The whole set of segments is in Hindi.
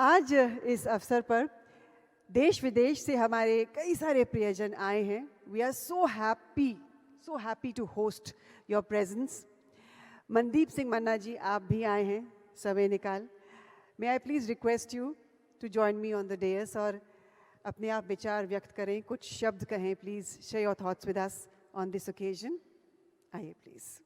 आज इस अवसर पर देश विदेश से हमारे कई सारे प्रियजन आए हैं. We are so happy to host your presence. Mandeep Singh Manna ji, आप भी आए हैं समय निकाल. May I please request you to join me on the dais और अपने आप विचार व्यक्त करें, कुछ शब्द कहें. Please share your thoughts with us on this occasion. आइए प्लीज़.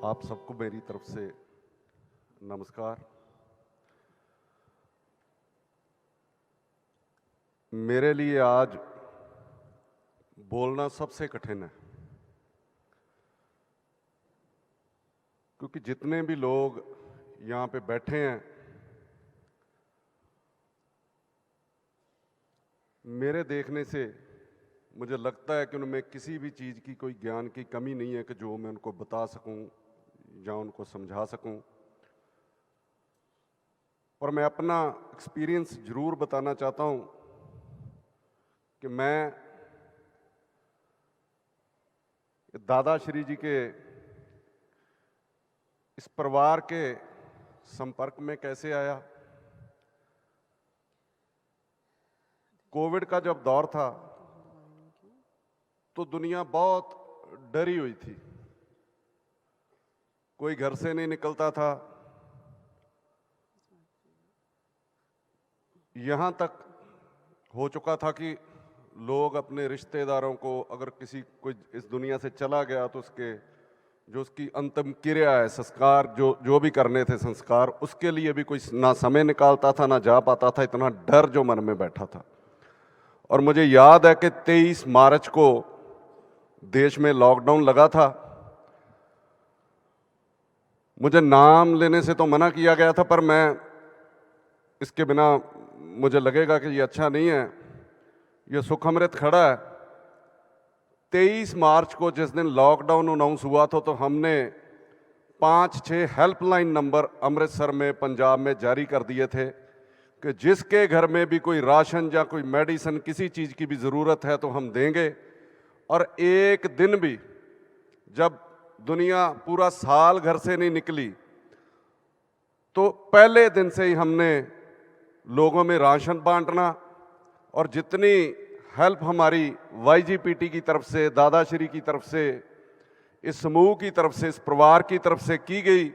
आप सबको मेरी तरफ से नमस्कार. मेरे लिए आज बोलना सबसे कठिन है, क्योंकि जितने भी लोग यहाँ पे बैठे हैं, मेरे देखने से मुझे लगता है कि उनमें किसी भी चीज़ की कोई ज्ञान की कमी नहीं है कि जो मैं उनको बता सकूं या उनको समझा सकूं. और मैं अपना एक्सपीरियंस ज़रूर बताना चाहता हूं कि मैं दादाश्री जी के इस परिवार के संपर्क में कैसे आया. कोविड का जब दौर था तो दुनिया बहुत डरी हुई थी. कोई घर से नहीं निकलता था. यहाँ तक हो चुका था कि लोग अपने रिश्तेदारों को, अगर किसी कोई इस दुनिया से चला गया तो उसकी अंतिम क्रिया है, संस्कार जो भी करने थे संस्कार, उसके लिए भी कोई ना समय निकालता था ना जा पाता था. इतना डर जो मन में बैठा था. और मुझे याद है कि 23 मार्च को देश में लॉकडाउन लगा था. मुझे नाम लेने से तो मना किया गया था, पर मैं इसके बिना मुझे लगेगा कि ये अच्छा नहीं है. ये सुखअमृत खड़ा है. 23 मार्च को जिस दिन लॉकडाउन अनाउंस हुआ था, तो हमने 5-6 हेल्पलाइन नंबर अमृतसर में, पंजाब में जारी कर दिए थे कि जिसके घर में भी कोई राशन या कोई मेडिसिन, किसी चीज़ की भी ज़रूरत है तो हम देंगे. और एक दिन भी, जब दुनिया पूरा साल घर से नहीं निकली, तो पहले दिन से ही हमने लोगों में राशन बांटना और जितनी हेल्प हमारी वाईजीपीटी की तरफ से, दादाश्री की तरफ से, इस समूह की तरफ से, इस परिवार की तरफ से की गई,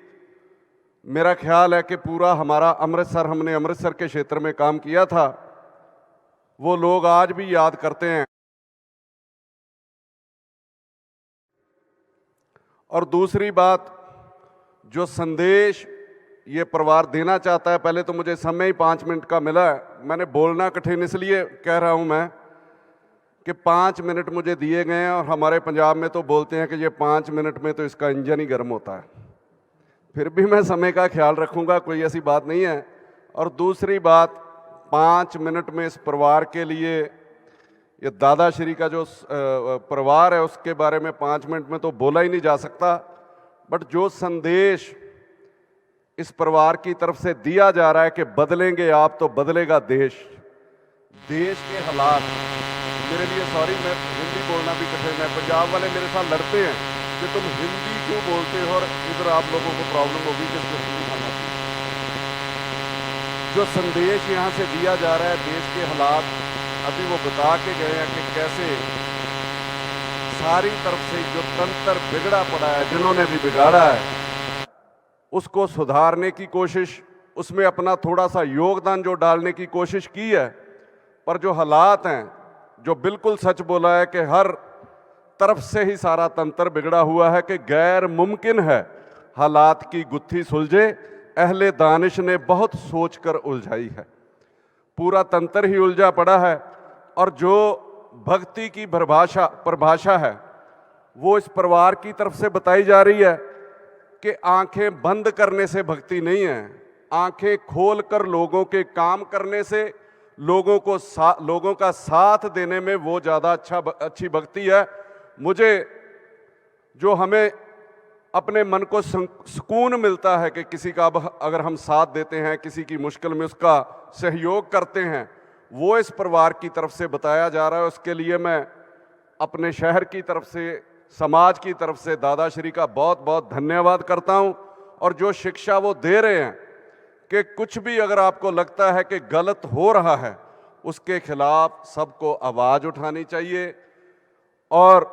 मेरा ख्याल है कि पूरा हमारा हमने अमृतसर के क्षेत्र में काम किया था, वो लोग आज भी याद करते हैं. और दूसरी बात, जो संदेश ये परिवार देना चाहता है, पहले तो मुझे समय ही 5 मिनट का मिला है. मैंने बोलना कठिन इसलिए कह रहा हूं मैं कि 5 मिनट मुझे दिए गए हैं, और हमारे पंजाब में तो बोलते हैं कि ये 5 मिनट में तो इसका इंजन ही गर्म होता है. फिर भी मैं समय का ख्याल रखूंगा, कोई ऐसी बात नहीं है. और दूसरी बात, 5 मिनट में इस परिवार के लिए, ये दादाश्री का जो परिवार है उसके बारे में 5 मिनट में तो बोला ही नहीं जा सकता. बट जो संदेश इस परिवार की तरफ से दिया जा रहा है कि बदलेंगे आप तो बदलेगा देश. देश के हालात, मेरे लिए, सॉरी मैं हिंदी बोलना भी कठिन है. पंजाब वाले मेरे साथ लड़ते हैं कि तुम हिंदी क्यों बोलते हो, और इधर आप लोगों को प्रॉब्लम होगी कि हिंदी खाना चाहिए. जो संदेश यहाँ से दिया जा रहा है, देश के हालात अभी वो बता के गए हैं कि कैसे सारी तरफ से जो तंत्र बिगड़ा पड़ा है, जिन्होंने भी बिगाड़ा है, उसको सुधारने की कोशिश, उसमें अपना थोड़ा सा योगदान जो डालने की कोशिश की है. पर जो हालात हैं, जो बिल्कुल सच बोला है कि हर तरफ से ही सारा तंत्र बिगड़ा हुआ है, कि गैर मुमकिन है हालात की गुत्थी सुलझे, अहले दानिश ने बहुत सोचकर उलझाई है. पूरा तंत्र ही उलझा पड़ा है. और जो भक्ति की परिभाषा है, वो इस परिवार की तरफ से बताई जा रही है कि आंखें बंद करने से भक्ति नहीं है, आंखें खोलकर लोगों के काम करने से, लोगों का साथ देने में वो ज़्यादा अच्छी भक्ति है। मुझे जो हमें अपने मन को सुकून मिलता है कि किसी का अगर हम साथ देते हैं, किसी की मुश्किल में उसका सहयोग करते हैं, वो इस परिवार की तरफ से बताया जा रहा है। उसके लिए मैं अपने शहर की तरफ से, समाज की तरफ से दादाश्री का बहुत बहुत धन्यवाद करता हूं। और जो शिक्षा वो दे रहे हैं कि कुछ भी अगर आपको लगता है कि गलत हो रहा है, उसके खिलाफ सबको आवाज़ उठानी चाहिए और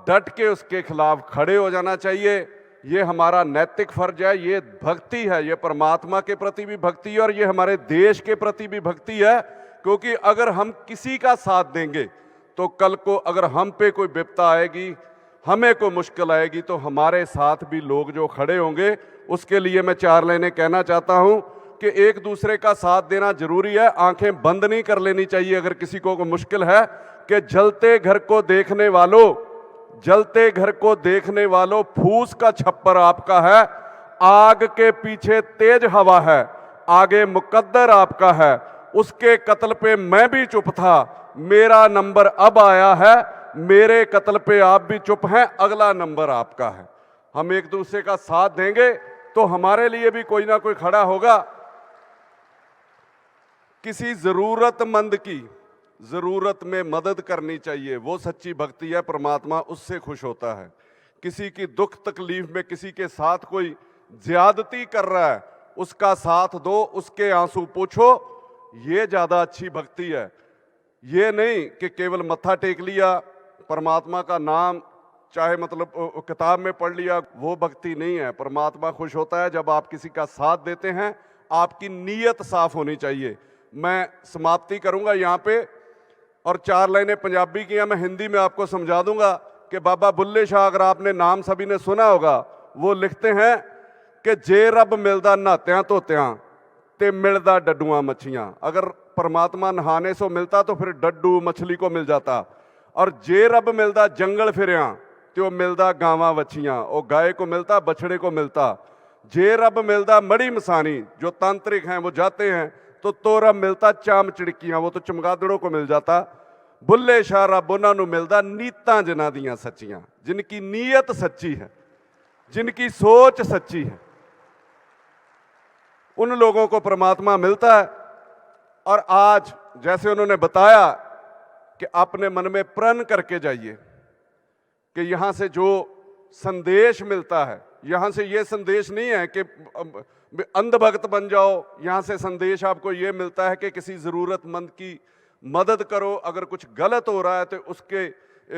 डट के उसके खिलाफ खड़े हो जाना चाहिए। ये हमारा नैतिक फर्ज है, ये भक्ति है, ये परमात्मा के प्रति भी भक्ति है और ये हमारे देश के प्रति भी भक्ति है। क्योंकि अगर हम किसी का साथ देंगे तो कल को अगर हम पे कोई विपदा आएगी, हमें कोई मुश्किल आएगी, तो हमारे साथ भी लोग जो खड़े होंगे। उसके लिए मैं 4 लाइनें कहना चाहता हूं कि एक दूसरे का साथ देना जरूरी है। आंखें बंद नहीं कर लेनी चाहिए अगर किसी को कोई मुश्किल है। कि जलते घर को देखने वालों फूस का छप्पर आपका है, आग के पीछे तेज हवा है, आगे मुकद्दर आपका है। उसके कत्ल पे मैं भी चुप था, मेरा नंबर अब आया है, मेरे कत्ल पे आप भी चुप हैं, अगला नंबर आपका है। हम एक दूसरे का साथ देंगे तो हमारे लिए भी कोई ना कोई खड़ा होगा। किसी जरूरतमंद की जरूरत में मदद करनी चाहिए, वो सच्ची भक्ति है। परमात्मा उससे खुश होता है। किसी की दुख तकलीफ में किसी के साथ कोई ज्यादती कर रहा है, उसका साथ दो, उसके आंसू पोंछो, ये ज्यादा अच्छी भक्ति है। ये नहीं कि केवल मत्था टेक लिया, परमात्मा का नाम चाहे मतलब किताब में पढ़ लिया, वो भक्ति नहीं है। परमात्मा खुश होता है जब आप किसी का साथ देते हैं। आपकी नीयत साफ होनी चाहिए। मैं समाप्ति करूंगा यहाँ पे और 4 लाइनें पंजाबी की हैं, मैं हिंदी में आपको समझा दूंगा कि बाबा बुल्ले शाह, अगर आपने नाम सभी ने सुना होगा, वो लिखते हैं कि जे रब मिलदा नहात्यां धोत्यां ते मिलदा डड्डुआं मच्छियां। अगर परमात्मा नहाने से मिलता तो फिर डड्डू मछली को मिल जाता। और जे रब मिलदा जंगल फिरियां तो मिलदा गावां वछियां, वो गाय को मिलता, बछड़े को मिलता। जे रब मिलदा मड़ी मसानी, जो तांत्रिक हैं वो जाते हैं, तो रब मिलता चाम चिड़कियां, वो तो चमगादड़ों को मिल जाता। बुल्ले शाह रब उन्होंने मिलता नीतां जिन्हां दियां सच्चियां, जिनकी नीयत सच्ची है, जिनकी सोच सच्ची है, उन लोगों को परमात्मा मिलता है। और आज जैसे उन्होंने बताया कि अपने मन में प्रण करके जाइए कि यहां से जो संदेश मिलता है, यहां से ये संदेश नहीं है कि अंधभक्त बन जाओ। यहां से संदेश आपको ये मिलता है कि किसी जरूरतमंद की मदद करो। अगर कुछ गलत हो रहा है तो उसके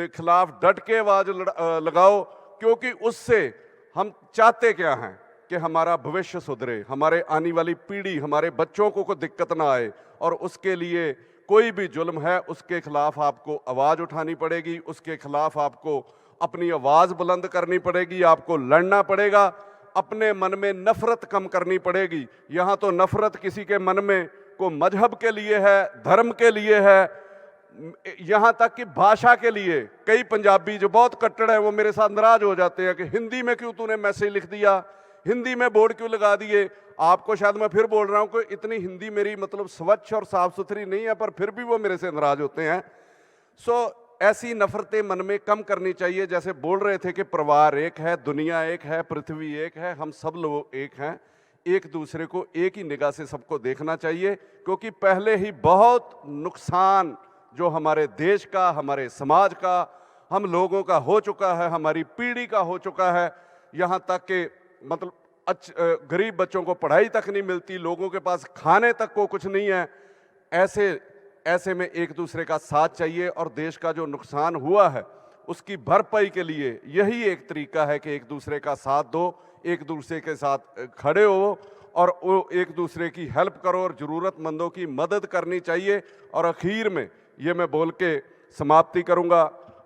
खिलाफ डट के आवाज लगाओ, क्योंकि उससे हम चाहते क्या हैं कि हमारा भविष्य सुधरे, हमारे आने वाली पीढ़ी, हमारे बच्चों को कोई दिक्कत ना आए। और उसके लिए कोई भी जुल्म है, उसके खिलाफ आपको आवाज उठानी पड़ेगी, उसके खिलाफ आपको अपनी आवाज बुलंद करनी पड़ेगी, आपको लड़ना पड़ेगा, अपने मन में नफरत कम करनी पड़ेगी। यहाँ तो नफरत किसी के मन में को मजहब के लिए है, धर्म के लिए है, यहाँ तक कि भाषा के लिए। कई पंजाबी जो बहुत कट्टर है वो मेरे साथ नाराज हो जाते हैं कि हिंदी में क्यों तूने मैसेज लिख दिया, हिंदी में बोर्ड क्यों लगा दिए। आपको शायद मैं फिर बोल रहा हूँ कि इतनी हिंदी मेरी मतलब स्वच्छ और साफ सुथरी नहीं है, पर फिर भी वो मेरे से नाराज होते हैं। ऐसी नफरतें मन में कम करनी चाहिए। जैसे बोल रहे थे कि परिवार एक है, दुनिया एक है, पृथ्वी एक है, हम सब लोग एक हैं। एक दूसरे को एक ही निगाह से सबको देखना चाहिए, क्योंकि पहले ही बहुत नुकसान जो हमारे देश का, हमारे समाज का, हम लोगों का हो चुका है, हमारी पीढ़ी का हो चुका है। यहाँ तक कि मतलब गरीब बच्चों को पढ़ाई तक नहीं मिलती, लोगों के पास खाने तक को कुछ नहीं है। ऐसे में एक दूसरे का साथ चाहिए। और देश का जो नुकसान हुआ है उसकी भरपाई के लिए यही एक तरीका है कि एक दूसरे का साथ दो, एक दूसरे के साथ खड़े हो और एक दूसरे की हेल्प करो और ज़रूरतमंदों की मदद करनी चाहिए। और आखिर में ये मैं बोल के समाप्ति करूँगा।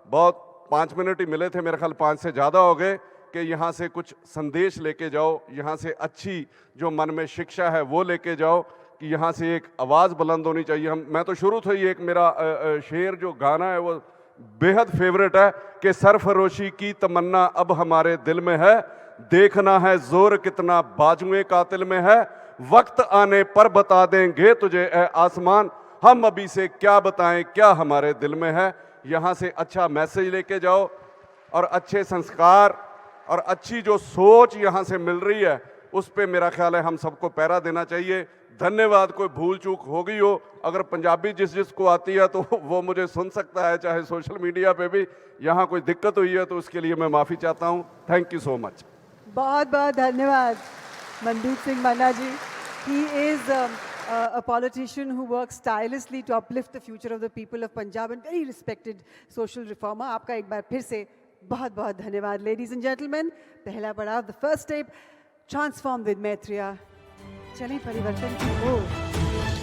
बहुत 5 मिनट ही मिले थे, मेरे ख्याल 5 से ज़्यादा हो गए, कि यहाँ से कुछ संदेश लेके जाओ, यहाँ से अच्छी जो मन में शिक्षा है वो लेके जाओ, कि यहाँ से एक आवाज़ बुलंद होनी चाहिए। मैं तो शुरू से ही एक मेरा शेर जो गाना है वो बेहद फेवरेट है कि सरफरोशी की तमन्ना अब हमारे दिल में है, देखना है जोर कितना बाजुए कातिल में है, वक्त आने पर बता देंगे तुझे ए आसमान। हम अभी से क्या बताएं, क्या हमारे दिल में है। यहाँ से अच्छा मैसेज लेके जाओ और अच्छे संस्कार और अच्छी जो सोच यहाँ से मिल रही है उस पे मेरा ख्याल है हम सबको पहरा देना चाहिए। धन्यवाद। कोई भूल चूक हो गई हो, अगर पंजाबी जिसको आती है तो वो मुझे सुन सकता है, चाहे सोशल मीडिया पे भी। यहाँ कोई दिक्कत हुई है तो उसके लिए मैं माफ़ी चाहता हूँ। Thank you so much. बहुत बहुत धन्यवाद मनदीप सिंह मन्ना जी. He is a politician who works tirelessly to uplift the future of the people of Punjab and very respected social reformer. आपका एक बार फिर से बहुत बहुत धन्यवाद. Ladies and gentlemen, पहला पड़ाव, the first step, transform with Maitreya. चलिए परिवर्तन की ओर.